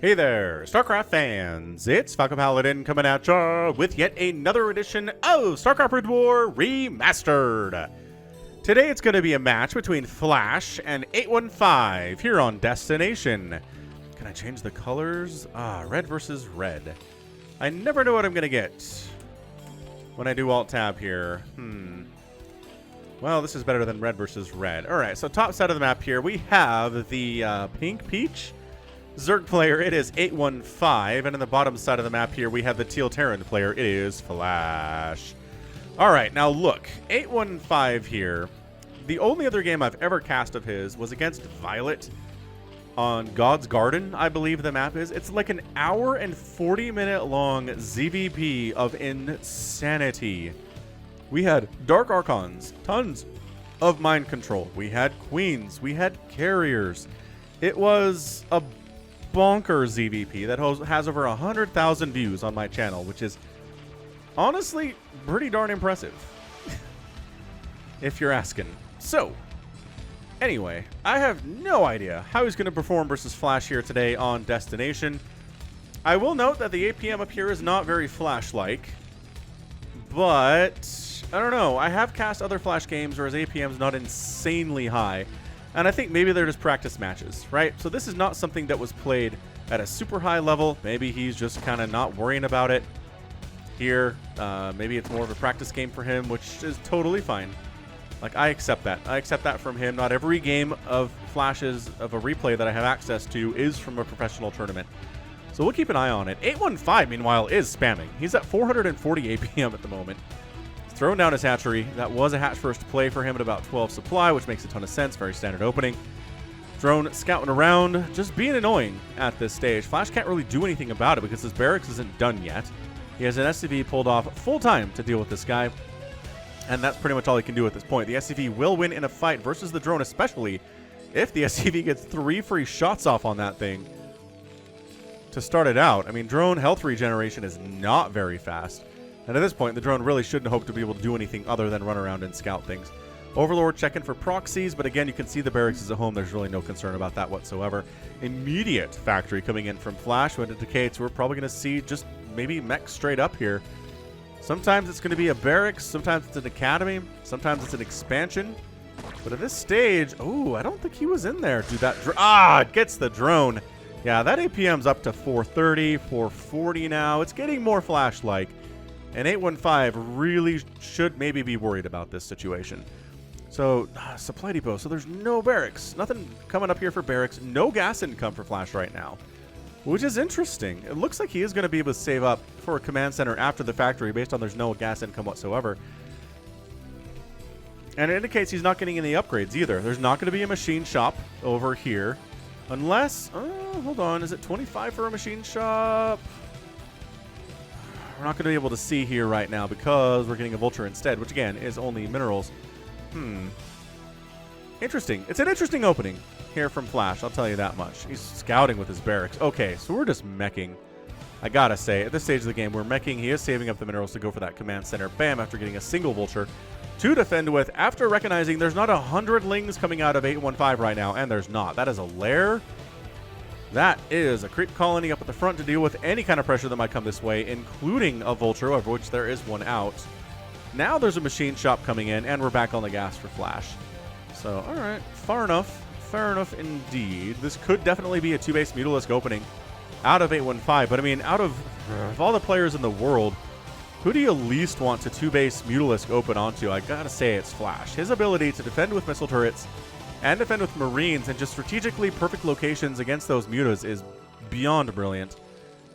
Hey there, StarCraft fans! It's Falcon Paladin coming at ya with yet another edition of StarCraft Brood War Remastered! Today it's going to be a match between Flash and 815 here on Destination. Can I change the colors? Red versus red. I never know what I'm going to get when I do Alt-Tab here. Well, this is better than red versus red. Alright, so top side of the map here, we have the pink peach Zerg player. It is 815, and in the bottom side of the map here, we have the teal Terran player. It is Flash. Alright, now look, 815 here. The only other game I've ever cast of his was against Violet on God's Garden, I believe the map is. It's like an hour and 40-minute long ZVP of insanity. We had Dark Archons, tons of mind control. We had Queens, we had Carriers. It was a bonkers ZVP that has over 100,000 views on my channel, which is honestly pretty darn impressive, if you're asking. So, anyway, I have no idea how he's going to perform versus Flash here today on Destination. I will note that the APM up here is not very Flash-like, but I don't know. I have cast other Flash games where his APM is not insanely high. And I think maybe they're just practice matches, right? So this is not something that was played at a super high level. Maybe he's just kind of not worrying about it here. Maybe it's more of a practice game for him, which is totally fine. Like, I accept that. I accept that from him. Not every game of Flashes of a replay that I have access to is from a professional tournament. So we'll keep an eye on it. 815, meanwhile, is spamming. He's at 440 APM at the moment. Throwing down his hatchery. That was a hatch first play for him at about 12 supply, which makes a ton of sense. Very standard opening. Drone scouting around, just being annoying at this stage. Flash can't really do anything about it because his barracks isn't done yet. He has an SCV pulled off full time to deal with this guy, and that's pretty much all he can do at this point. The SCV will win in a fight versus the drone, especially if the SCV gets 3 free shots off on that thing to start it out. I mean, drone health regeneration is not very fast. And at this point, the drone really shouldn't hope to be able to do anything other than run around and scout things. Overlord checking for proxies, but again, you can see the barracks is at home. There's really no concern about that whatsoever. Immediate factory coming in from Flash. When it indicates we're probably going to see just maybe mech straight up here. Sometimes it's going to be a barracks. Sometimes it's an academy. Sometimes it's an expansion. But at this stage, oh, I don't think he was in there. Dude, that it gets the drone. Yeah, that APM's up to 430, 440 now. It's getting more Flash-like. And 815 really should maybe be worried about this situation. So, supply depot. So there's no barracks. Nothing coming up here for barracks. No gas income for Flash right now, which is interesting. It looks like he is going to be able to save up for a command center after the factory based on there's no gas income whatsoever. And it indicates he's not getting any upgrades either. There's not going to be a machine shop over here. Unless, hold on, is it 25 for a machine shop? We're not going to be able to see here right now because we're getting a vulture instead, which again is only minerals. Interesting. It's an interesting opening here from Flash, I'll tell you that much. He's scouting with his barracks. Okay, so we're just meching. I gotta say, at this stage of the game, we're meching. He is saving up the minerals to go for that command center. Bam, after getting a single vulture to defend with, after recognizing there's not 100 lings coming out of 815 right now, and there's not. That is a lair. That is a creep colony up at the front to deal with any kind of pressure that might come this way, including a vulture, of which there is one out. Now there's a machine shop coming in, and we're back on the gas for Flash. So, all right, far enough. Fair enough indeed. This could definitely be a 2-base Mutalisk opening out of 815, but I mean, out of all the players in the world, who do you least want to 2-base Mutalisk open onto? I gotta say it's Flash. His ability to defend with missile turrets and defend with Marines and just strategically perfect locations against those mutas is beyond brilliant.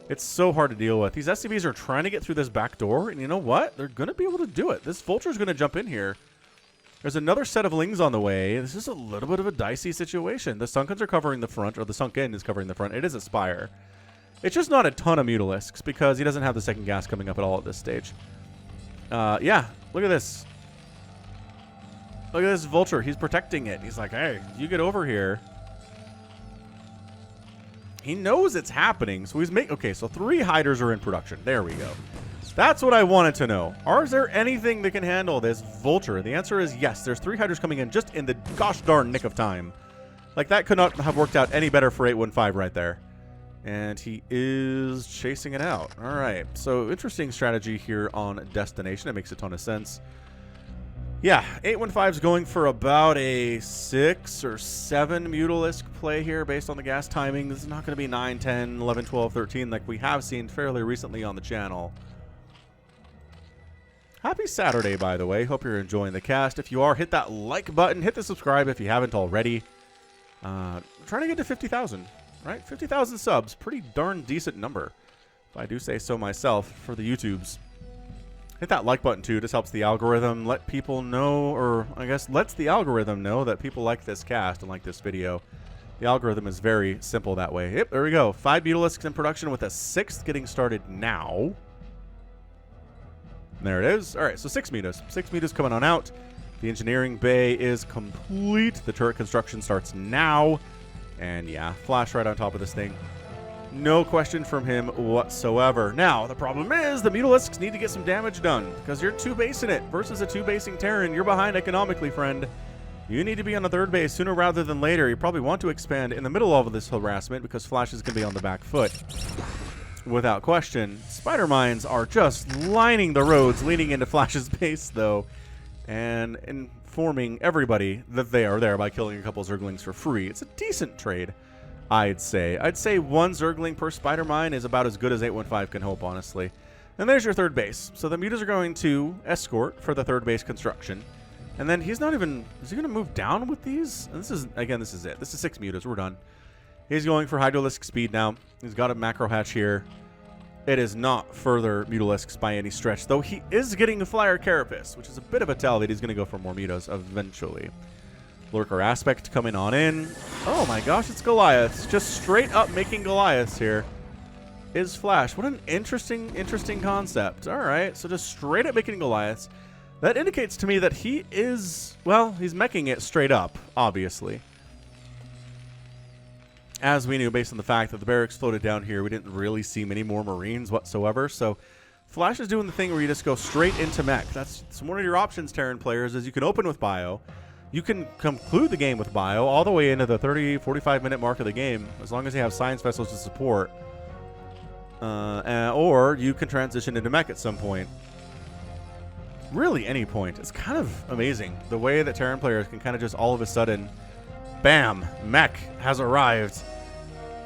It's so hard to deal with. These SCVs are trying to get through this back door, and you know what? They're going to be able to do it. This Vulture's going to jump in here. There's another set of lings on the way. This is a little bit of a dicey situation. The Sunkens are covering the front, or the Sunken is covering the front. It is a Spire. It's just not a ton of Mutalisks because he doesn't have the second gas coming up at all at this stage. Yeah, look at this. Look at this Vulture. He's protecting it. He's like, hey, you get over here. He knows it's happening, so he's making... Okay, so 3 hiders are in production. There we go. That's what I wanted to know. Is there anything that can handle this Vulture? The answer is yes. There's 3 hiders coming in just in the gosh darn nick of time. Like, that could not have worked out any better for 815 right there. And he is chasing it out. All right. So interesting strategy here on Destination. It makes a ton of sense. Yeah, 815 is going for about a 6 or 7 Mutalisk play here based on the gas timing. This is not going to be 9, 10, 11, 12, 13 like we have seen fairly recently on the channel. Happy Saturday, by the way. Hope you're enjoying the cast. If you are, hit that like button. Hit the subscribe if you haven't already. Trying to get to 50,000, right? 50,000 subs. Pretty darn decent number, if I do say so myself, for the YouTubes. Hit that like button, too. This helps the algorithm let people know, or I guess lets the algorithm know that people like this cast and like this video. The algorithm is very simple that way. Yep, there we go. 5 Mutalisks in production with a 6th getting started now. There it is. All right, so 6 Mutas. 6 Mutas coming on out. The engineering bay is complete. The turret construction starts now. And yeah, flash right on top of this thing. No question from him whatsoever. Now, the problem is the Mutalisks need to get some damage done because you're 2-basing it versus a 2-basing Terran. You're behind economically, friend. You need to be on the 3rd base sooner rather than later. You probably want to expand in the middle of this harassment because Flash is going to be on the back foot. Without question. Spider mines are just lining the roads leading into Flash's base, though, and informing everybody that they are there by killing a couple Zerglings for free. It's a decent trade, I'd say. I'd say 1 Zergling per spider mine is about as good as 815 can hope, honestly. And there's your 3rd base. So the Mutas are going to escort for the 3rd base construction. And then he's not even... Is he going to move down with these? And this is... Again, this is it. This is 6 Mutas. We're done. He's going for Hydralisk speed now. He's got a macro hatch here. It is not further Mutalisks by any stretch, though he is getting a Flyer Carapace, which is a bit of a tell that he's going to go for more Mutas eventually. Lurker Aspect coming on in. Oh my gosh, it's Goliaths. Just straight up making Goliaths here is Flash. What an interesting concept. All right, so just straight up making Goliaths. That indicates to me that he is, well, he's meching it straight up, obviously. As we knew, based on the fact that the barracks floated down here, we didn't really see many more Marines whatsoever. So Flash is doing the thing where you just go straight into mech. That's one of your options, Terran players, is you can open with bio. You can conclude the game with bio all the way into the 30, 45-minute mark of the game, as long as you have science vessels to support. Or you can transition into mech at some point. Really, any point. It's kind of amazing the way that Terran players can kind of just all of a sudden... Bam! Mech has arrived.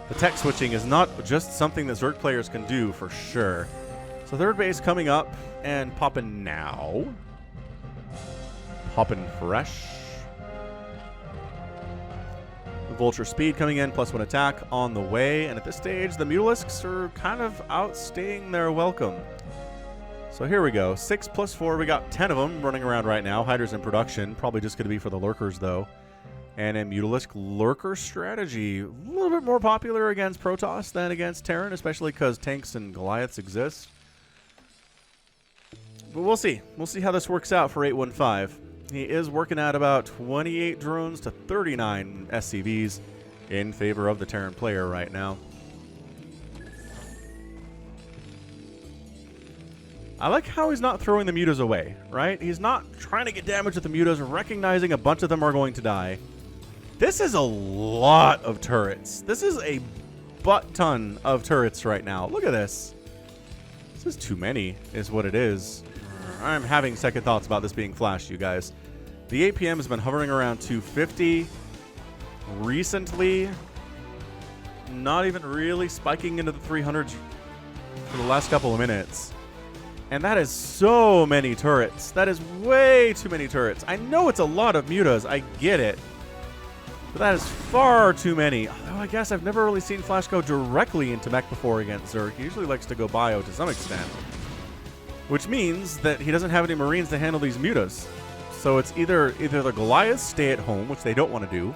The tech switching is not just something that Zerg players can do for sure. So 3rd base coming up and popping now. Popping fresh. The Vulture speed coming in, +1 attack on the way. And at this stage, the Mutalisks are kind of outstaying their welcome. So here we go. 6 + 4. We got 10 of them running around right now. Hydra's in production. Probably just going to be for the Lurkers, though. And a Mutalisk Lurker strategy. A little bit more popular against Protoss than against Terran, especially because tanks and Goliaths exist. But we'll see. We'll see how this works out for 815. He is working at about 28 drones to 39 SCVs in favor of the Terran player right now. I like how he's not throwing the Mutas away, right? He's not trying to get damage with the Mutas, recognizing a bunch of them are going to die. This is a lot of turrets. This is a butt-ton of turrets right now. Look at this. This is too many, is what it is. I'm having second thoughts about this being Flash, you guys. The APM has been hovering around 250 recently. Not even really spiking into the 300s for the last couple of minutes. And that is so many turrets. That is way too many turrets. I know it's a lot of Mutas. I get it. But that is far too many. Although I guess I've never really seen Flash go directly into mech before against Zerg. He usually likes to go bio to some extent. Which means that he doesn't have any Marines to handle these Mutas. So it's either the Goliaths stay at home, which they don't want to do,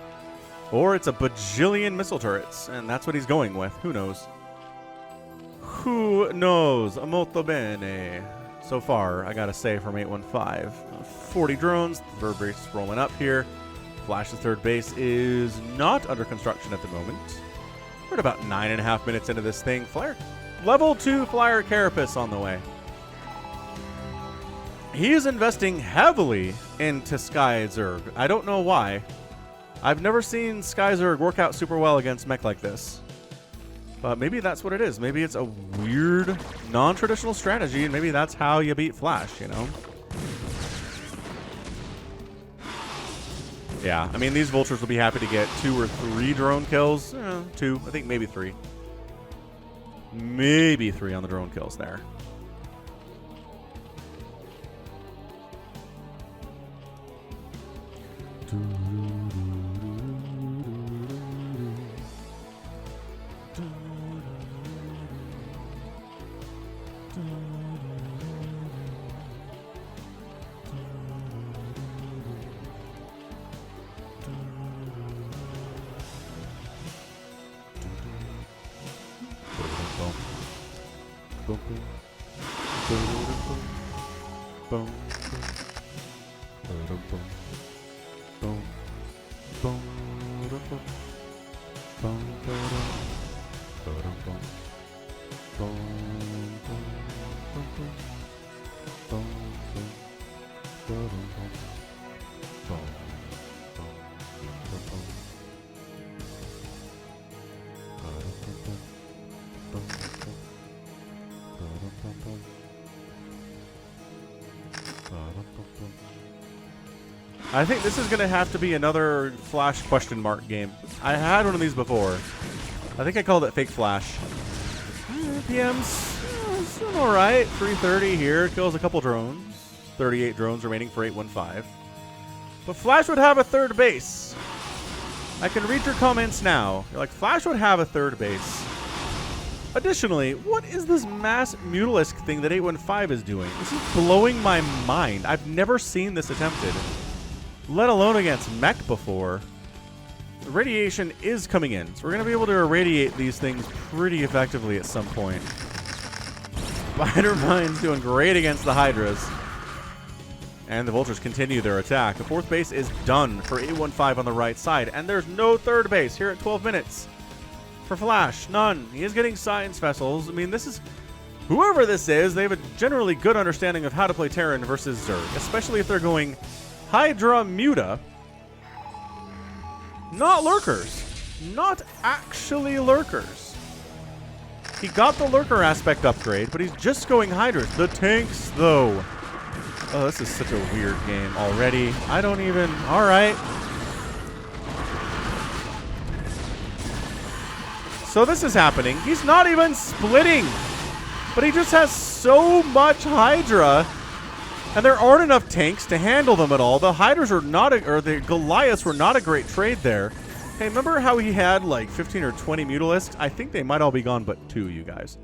or it's a bajillion missile turrets. And that's what he's going with. Who knows? Who knows? Molto bene. So far, I gotta say, from 815. 40 drones. Third base rolling up here. Flash's 3rd base is not under construction at the moment. We're at about 9.5 minutes into this thing. Level 2 Flyer Carapace on the way. He is investing heavily into Sky Zerg. I don't know why. I've never seen Sky Zerg work out super well against mech like this. But maybe that's what it is. Maybe it's a weird, non-traditional strategy, and maybe that's how you beat Flash, you know? Yeah, I mean, these Vultures will be happy to get 2 or 3 drone kills. 2, I think maybe 3. Maybe 3 on the drone kills there. I think this is going to have to be another Flash question mark game. I had one of these before. I think I called it Fake Flash. PM's alright. 330 here. Kills a couple drones. 38 drones remaining for 815. But Flash would have a third base. I can read your comments now. You're like, Flash would have a third base. Additionally, what is this mass Mutalisk thing that 815 is doing? This is blowing my mind. I've never seen this attempted, let alone against mech before. The radiation is coming in, so we're going to be able to irradiate these things pretty effectively at some point. Spider Mine's doing great against the Hydras. And the Vultures continue their attack. The fourth base is done for 815 on the right side, and there's no third base here at 12 minutes. For Flash, none. He is getting science vessels. I mean, this is... whoever this is, they have a generally good understanding of how to play Terran versus Zerg, especially if they're going Hydra Muta. Not Lurkers. Not actually Lurkers. He got the Lurker aspect upgrade, but he's just going Hydras. The tanks, though. Oh, this is such a weird game already. I don't even... alright. So this is happening. He's not even splitting. But he just has so much Hydra. And there aren't enough tanks to handle them at all. The Hydras are not... or the Goliaths were not a great trade there. Hey, remember how he had like 15 or 20 Mutalisks? I think they might all be gone but 2, you guys.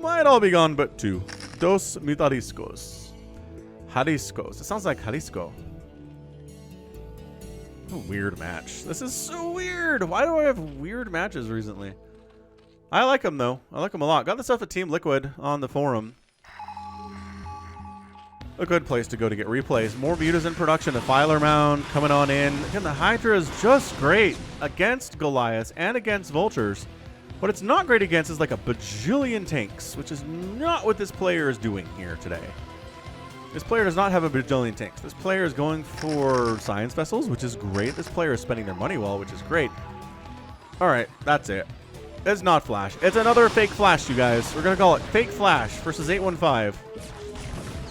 Might all be gone but 2. Dos Mutaliscos. Jaliscos. It sounds like Jalisco. What a weird match. This is so weird. Why do I have weird matches recently? I like them, though. I like them a lot. Got this stuff at Team Liquid on the forum. A good place to go to get replays. More Mutas in production. A Filer Mound coming on in. Again, the Hydra is just great against Goliaths and against Vultures. What it's not great against is like a bajillion tanks, which is not what this player is doing here today. This player does not have a bajillion tanks. This player is going for science vessels, which is great. This player is spending their money well, which is great. All right, that's it. It's not Flash. It's another Fake Flash, you guys. We're going to call it Fake Flash versus 815.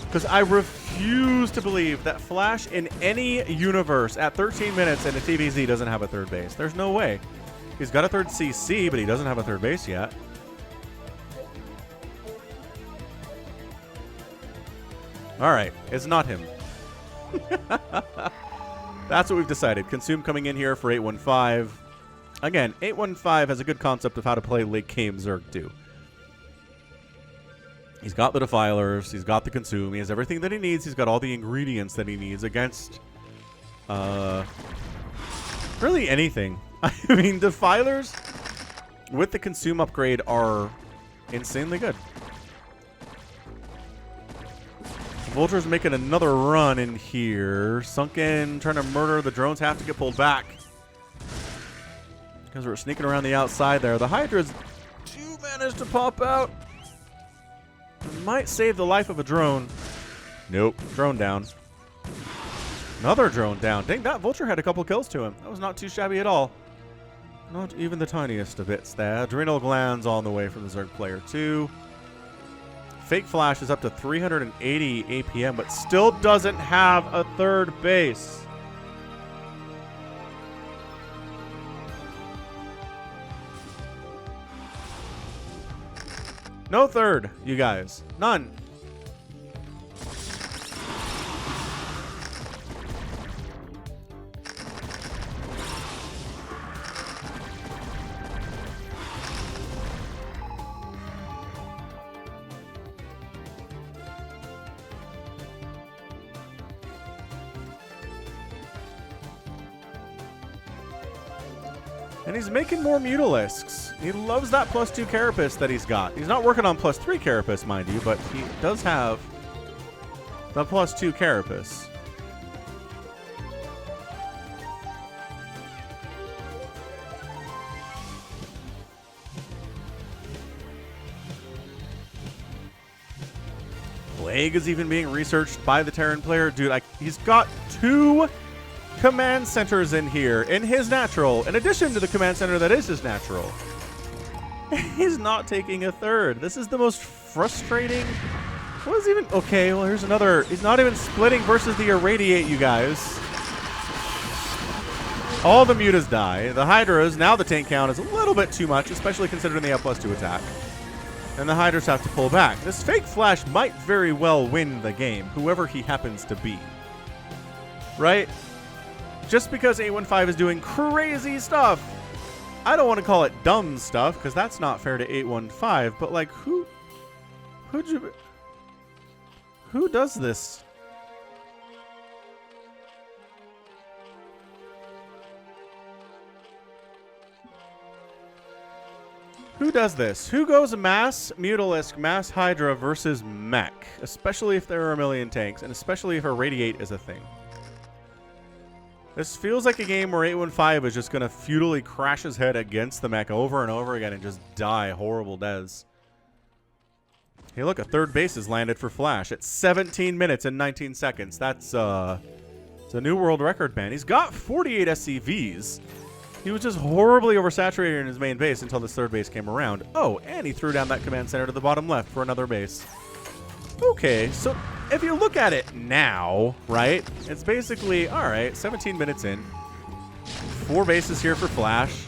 Because I refuse to believe that Flash in any universe at 13 minutes and a TVZ doesn't have a third base. There's no way. He's got a third CC, but he doesn't have a third base yet. All right, it's not him. That's what we've decided. Consume coming in here for 815. Again, 815 has a good concept of how to play late game Zerg too. He's got the Defilers. He's got the Consume. He has everything that he needs. He's got all the ingredients that he needs against really anything. I mean, Defilers with the Consume upgrade are insanely good. Vulture's making another run in here. Sunken, trying to murder. The drones have to get pulled back. Because we're sneaking around the outside there. The Hydras do manage to pop out. Might save the life of a drone. Nope. Drone down. Another drone down. Dang, that Vulture had a couple kills to him. That was not too shabby at all. Not even the tiniest of bits there. Adrenal glands on the way from the Zerg player too. Fake Flash is up to 380 APM, but still doesn't have a third base. No third, you guys. None. And he's making more Mutalisks. He loves that +2 Carapace that he's got. He's not working on +3 Carapace, mind you, but he does have the +2 Carapace. Plague is even being researched by the Terran player. Dude, he's got 2 command centers in here in his natural, in addition to the command center that is his natural. He's not taking a third. This is the most frustrating. What is even okay? Well, here's another. He's not even splitting versus the Irradiate, you guys. All the mutas die. The Hydras, now the tank count is a little bit too much, especially considering they have +2 attack. And the Hydras have to pull back. This Fake Flash might very well win the game, whoever he happens to be. Right? Just because 815 is doing crazy stuff. I don't want to call it dumb stuff, because that's not fair to 815, but like, who does this? Who does this? Who goes mass Mutalisk, mass Hydra versus mech? Especially if there are a million tanks, and especially if Irradiate is a thing. This feels like a game where 815 is just going to futilely crash his head against the mech over and over again and just die horrible deaths. Hey, look, a third base is landed for Flash at 17 minutes and 19 seconds. That's it's a new world record, man. He's got 48 SCVs. He was just horribly oversaturated in his main base until this third base came around. Oh, and he threw down that command center to the bottom left for another base. Okay, so if you look at it now, right, it's basically, all right, 17 minutes in. 4 bases here for Flash.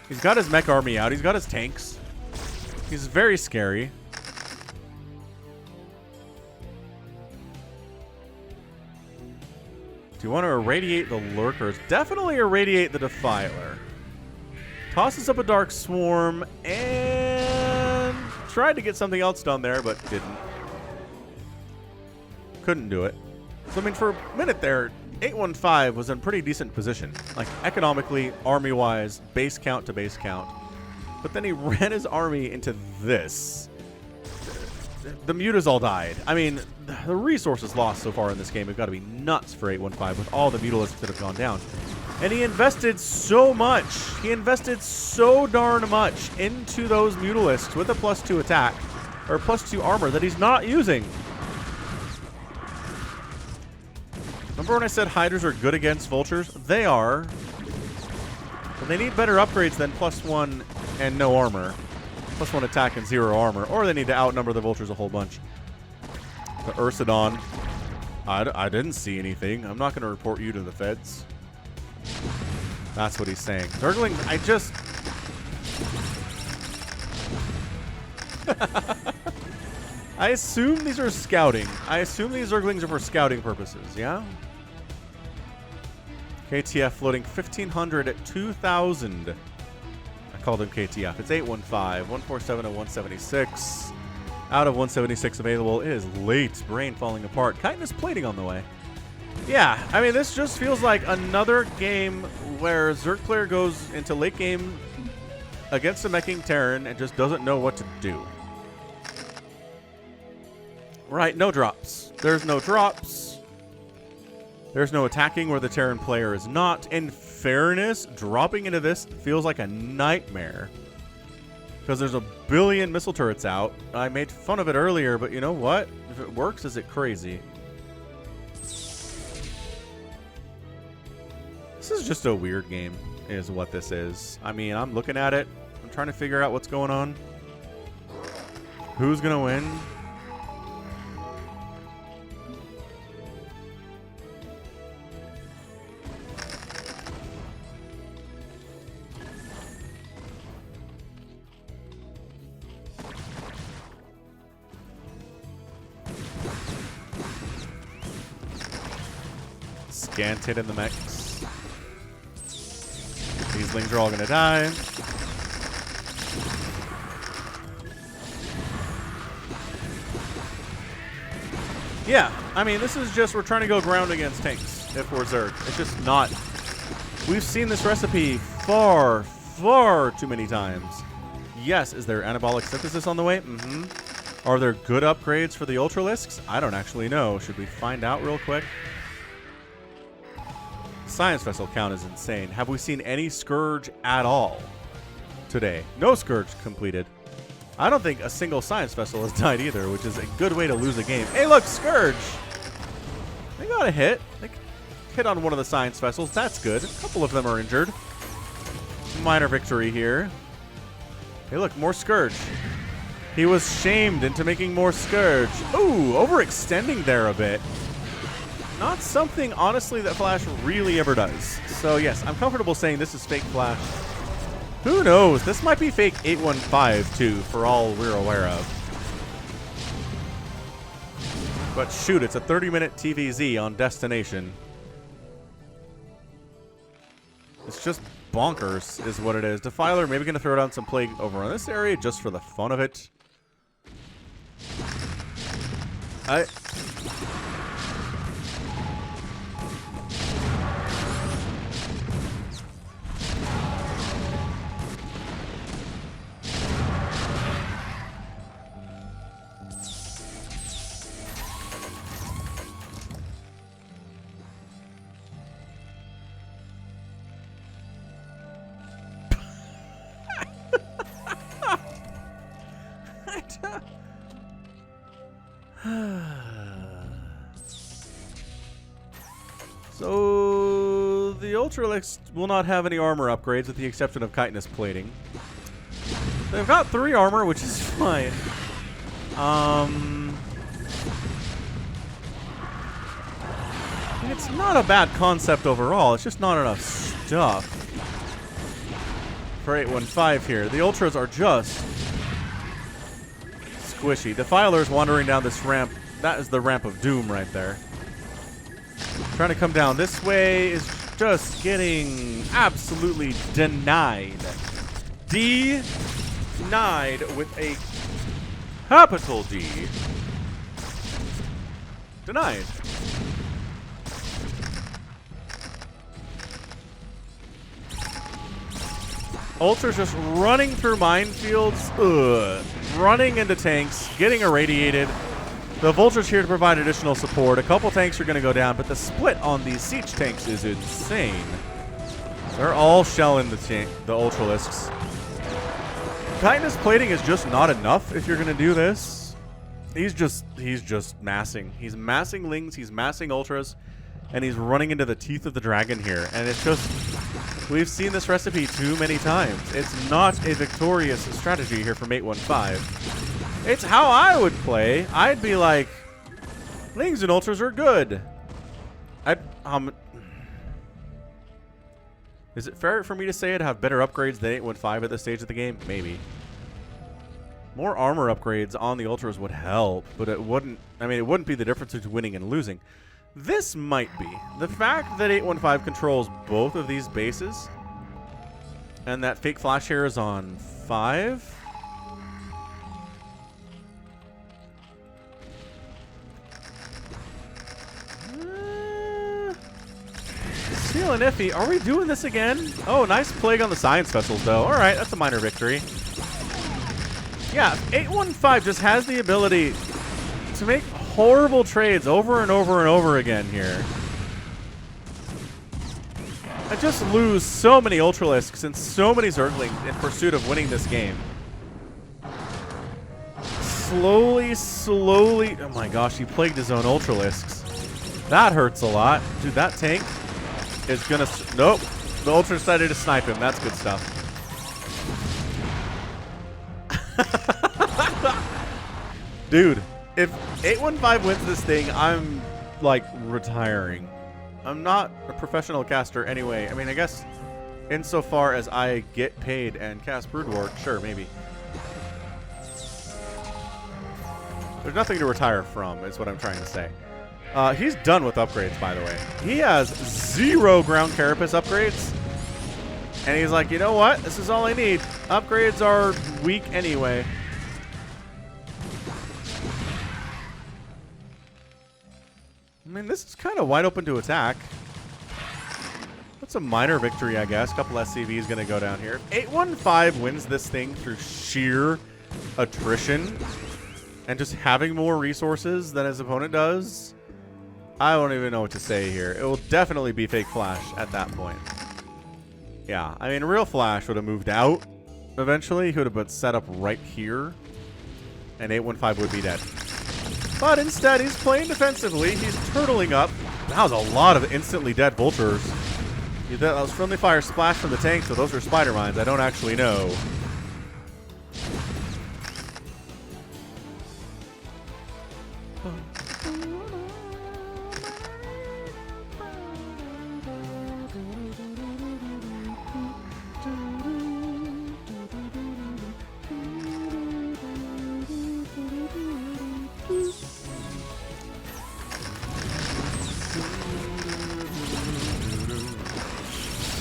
He's got his mech army out. He's got his tanks. He's very scary. Do you want to irradiate the Lurkers? Definitely irradiate the Defiler. Tosses up a Dark Swarm and tried to get something else done there, but didn't. Couldn't do it. So, I mean, for a minute there, 815 was in pretty decent position. Like, economically, army-wise, base count to base count. But then he ran his army into this. The mutas all died. I mean, the resources lost so far in this game have got to be nuts for 815 with all the Mutalisks that have gone down. And he invested so much. He invested so darn much into those Mutalisks with a +2 attack, or +2 armor that he's not using. Remember when I said Hydras are good against Vultures? They are. But they need better upgrades than +1 and no armor. +1 attack and 0 armor. Or they need to outnumber the Vultures a whole bunch. The Ursidon. I didn't see anything. I'm not going to report you to the feds. That's what he's saying. Zergling, I just... I assume these are scouting. I assume these Zerglings are for scouting purposes, yeah? KTF floating 1,500 at 2,000. I called him KTF. It's 815, 147 and 176. Out of 176 available, it is late. Brain falling apart. Chitinous plating on the way. Yeah, I mean, this just feels like another game where Zerg player goes into late game against a meching Terran and just doesn't know what to do. Right, no drops. There's no drops. There's no attacking where the Terran player is not. In fairness, dropping into this feels like a nightmare. Because there's a billion missile turrets out. I made fun of it earlier, but you know what? If it works, is it crazy? This is just a weird game, is what this is. I mean, I'm looking at it. I'm trying to figure out what's going on. Who's going to win? Scant hit in the mix. These lings are all gonna die. Yeah, I mean, this is just, we're trying to go ground against tanks if we're Zerg. It's just not. We've seen this recipe far, far too many times. Yes, is there anabolic synthesis on the way? Mm-hmm. Are there good upgrades for the Ultralisks? I don't actually know. Should we find out real quick? Science vessel count is insane. Have we seen any Scourge at all today? No Scourge completed. I don't think a single science vessel has died either, which is a good way to lose a game. Hey, look, Scourge! They got a hit. They hit on one of the science vessels. That's good. A couple of them are injured. Minor victory here. Hey, look, more Scourge. He was shamed into making more Scourge. Ooh, overextending there a bit. Not something, honestly, that Flash really ever does. So, yes, I'm comfortable saying this is fake Flash. Who knows? This might be fake 815, too, for all we're aware of. But shoot, it's a 30-minute TVZ on Destination. It's just bonkers, is what it is. Defiler maybe going to throw down some Plague over on this area just for the fun of it. So the Ultralisk will not have any armor upgrades with the exception of chitinous plating. They've got 3 armor, which is fine. It's not a bad concept overall. It's just not enough stuff for 815 here. The Ultras are just squishy. Defiler's wandering down this ramp. That is the ramp of doom right there. Trying to come down this way is just getting absolutely denied. Denied with a capital D. Denied. Ultra's just running through minefields. Ugh. Running into tanks, getting irradiated. The Vulture's here to provide additional support. A couple tanks are going to go down, but the split on these siege tanks is insane. They're all shelling the Ultralisks. Chitinous plating is just not enough if you're going to do this. He's just massing. He's massing Lings, he's massing Ultras, and he's running into the teeth of the dragon here. And it's just, we've seen this recipe too many times. It's not a victorious strategy here from 815. It's how I would play. I'd be like, Lings and Ultras are good. Is it fair for me to say I'd have better upgrades than 815 at this stage of the game? Maybe. More armor upgrades on the Ultras would help, but it wouldn't. I mean, it wouldn't be the difference between winning and losing. This might be. The fact that 815 controls both of these bases, and that fake flash here is on 5. Feeling iffy. Are we doing this again? Oh, nice plague on the science vessels, though. All right, that's a minor victory. Yeah, 815 just has the ability to make horrible trades over and over and over again here. I just lose so many Ultralisks and so many Zerglings in pursuit of winning this game. Slowly. Oh my gosh, he plagued his own Ultralisks. That hurts a lot. Dude, that tank. is going to... Nope. The Ultra decided to snipe him. That's good stuff. Dude, if 815 wins this thing, I'm, like, retiring. I'm not a professional caster anyway. I mean, I guess insofar as I get paid and cast Brood War, sure, maybe. There's nothing to retire from, is what I'm trying to say. He's done with upgrades, by the way. He has 0 ground carapace upgrades. And he's like, you know what? This is all I need. Upgrades are weak anyway. I mean, this is kind of wide open to attack. That's a minor victory, I guess. A couple SCV is going to go down here. 815 wins this thing through sheer attrition and just having more resources than his opponent does. I don't even know what to say here. It will definitely be fake Flash at that point. Yeah, I mean, real Flash would have moved out eventually. He would have been set up right here, and 815 would be dead. But instead, he's playing defensively. He's turtling up. That was a lot of instantly dead vultures. That was friendly fire splash from the tank, so those were spider mines. I don't actually know.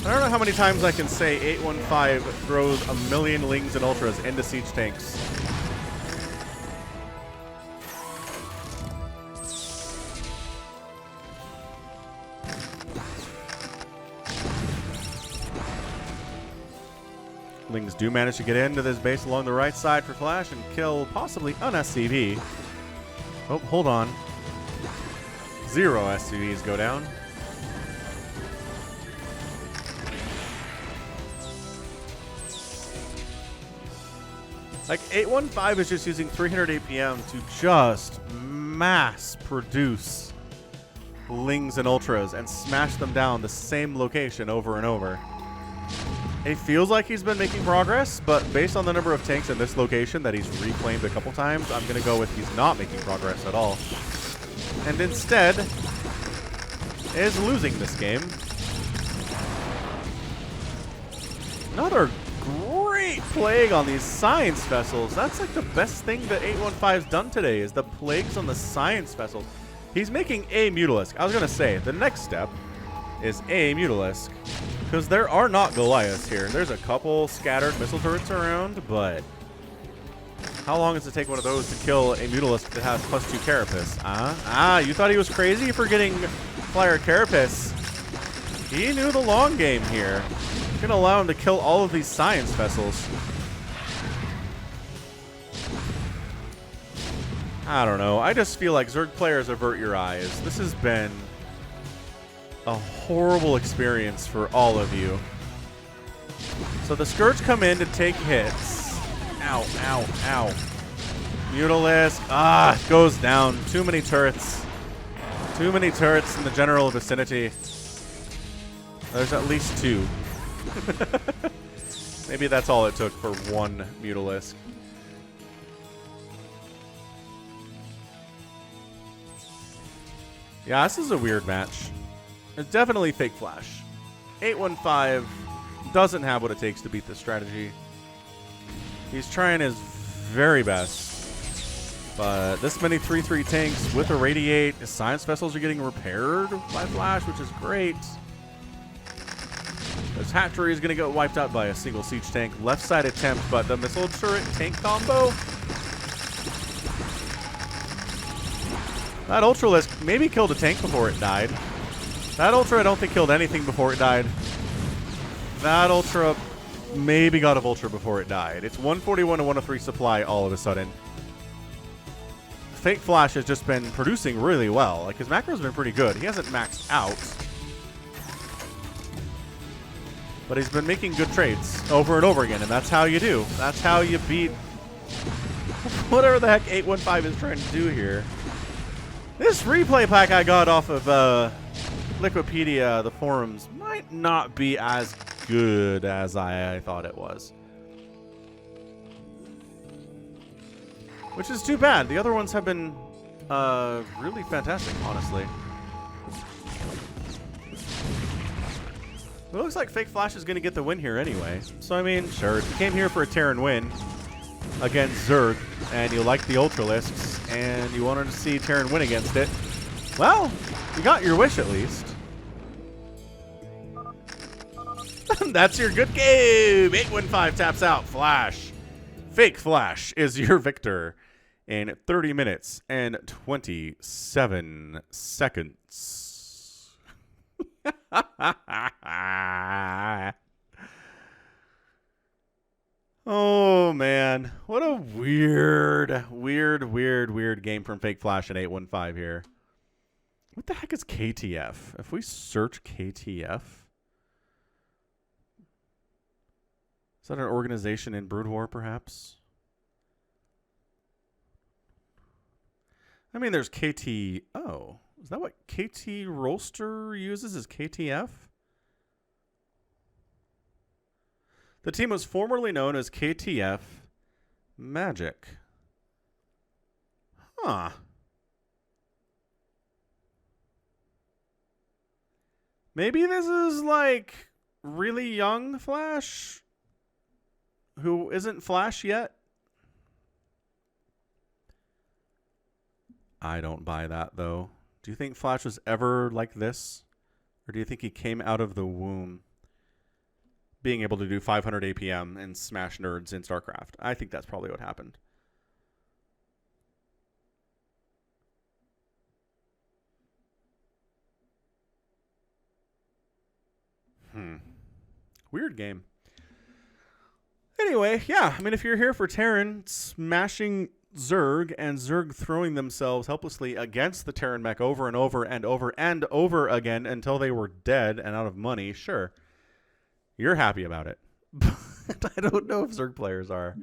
I don't know how many times I can say 815 throws a million Lings and Ultras into siege tanks. Lings do manage to get into this base along the right side for Flash and kill possibly an SCV. Oh, hold on. 0 SCVs go down. Like, 815 is just using 300 APM to just mass produce Lings and Ultras and smash them down the same location over and over. It feels like he's been making progress, but based on the number of tanks in this location that he's reclaimed a couple times, I'm going to go with he's not making progress at all. And instead is losing this game. Another great plague on these science vessels. That's like the best thing that 815's done today is the plagues on the science vessels. He's making a Mutalisk. I was going to say, the next step is a Mutalisk. Because there are not Goliaths here. There's a couple scattered missile turrets around, but how long does it take one of those to kill a Mutalisk that has +2 Carapace? You thought he was crazy for getting Flyer Carapace. He knew the long game here. Gonna allow him to kill all of these science vessels. I don't know. I just feel like Zerg players, avert your eyes. This has been a horrible experience for all of you. So the Scourge come in to take hits. Ow, ow, ow. Mutalisk, goes down. Too many turrets. Too many turrets in the general vicinity. There's at least 2. Maybe that's all it took for one Mutalisk. Yeah, this is a weird match. It's definitely fake Flash. 815 doesn't have what it takes to beat this strategy. He's trying his very best. But this many 3-3 tanks with a Radiate, his science vessels are getting repaired by Flash, which is great. This hatchery is going to get wiped out by a single siege tank. Left side attempt, but the missile turret tank combo. That Ultralisk maybe killed a tank before it died. That Ultra I don't think killed anything before it died. That Ultra maybe got a Vulture before it died. It's 141 to 103 supply all of a sudden. Fake Flash has just been producing really well. Like, his macro's been pretty good. He hasn't maxed out. But he's been making good trades over and over again, and that's how you do. That's how you beat whatever the heck 815 is trying to do here. This replay pack I got off of Liquipedia, the forums, might not be as good as I thought it was. Which is too bad. The other ones have been really fantastic, honestly. It looks like Fake Flash is going to get the win here anyway. So, I mean, sure, if you came here for a Terran win against Zerg, and you liked the Ultralisks, and you wanted to see Terran win against it, well, you got your wish at least. That's your good game! 815 taps out. Flash. Fake Flash is your victor in 30 minutes and 27 seconds. Oh, man. What a weird game from Fake Flash at 815 here. What the heck is KTF? If we search KTF... Is that an organization in Brood War, perhaps? I mean, there's KT... Oh, is that what KT Rolster uses as KTF? The team was formerly known as KTF Magic. Huh. Maybe this is like really young Flash who isn't Flash yet? I don't buy that, though. Do you think Flash was ever like this? Or do you think he came out of the womb being able to do 500 APM and smash nerds in StarCraft? I think that's probably what happened. Weird game. Anyway, yeah, I mean, if you're here for Terran smashing Zerg and Zerg throwing themselves helplessly against the Terran mech over and over and over and over again until they were dead and out of money, sure, you're happy about it. But I don't know if Zerg players are.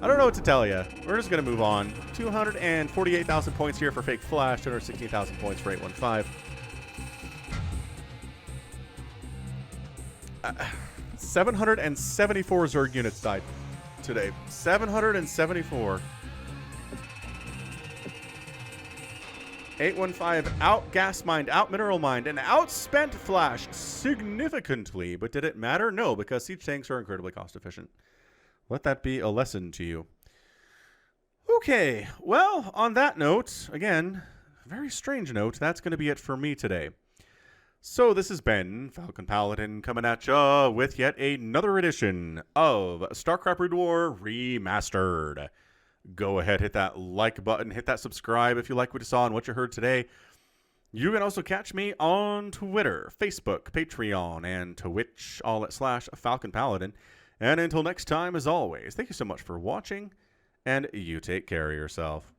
I don't know what to tell you. We're just going to move on. 248,000 points here for Fake Flash, 216,000 points for 815. 774 Zerg units died today. 774. 815 out gas mined, out mineral mined, and outspent Flash significantly. But did it matter? No, because siege tanks are incredibly cost efficient. Let that be a lesson to you. Okay, well, on that note, again, very strange note, that's going to be it for me today. So this has been Falcon Paladin coming at ya with yet another edition of StarCraft Brood War Remastered. Go ahead, hit that like button, hit that subscribe if you like what you saw and what you heard today. You can also catch me on Twitter, Facebook, Patreon, and Twitch, all at /Falcon Paladin. And until next time, as always, thank you so much for watching, and you take care of yourself.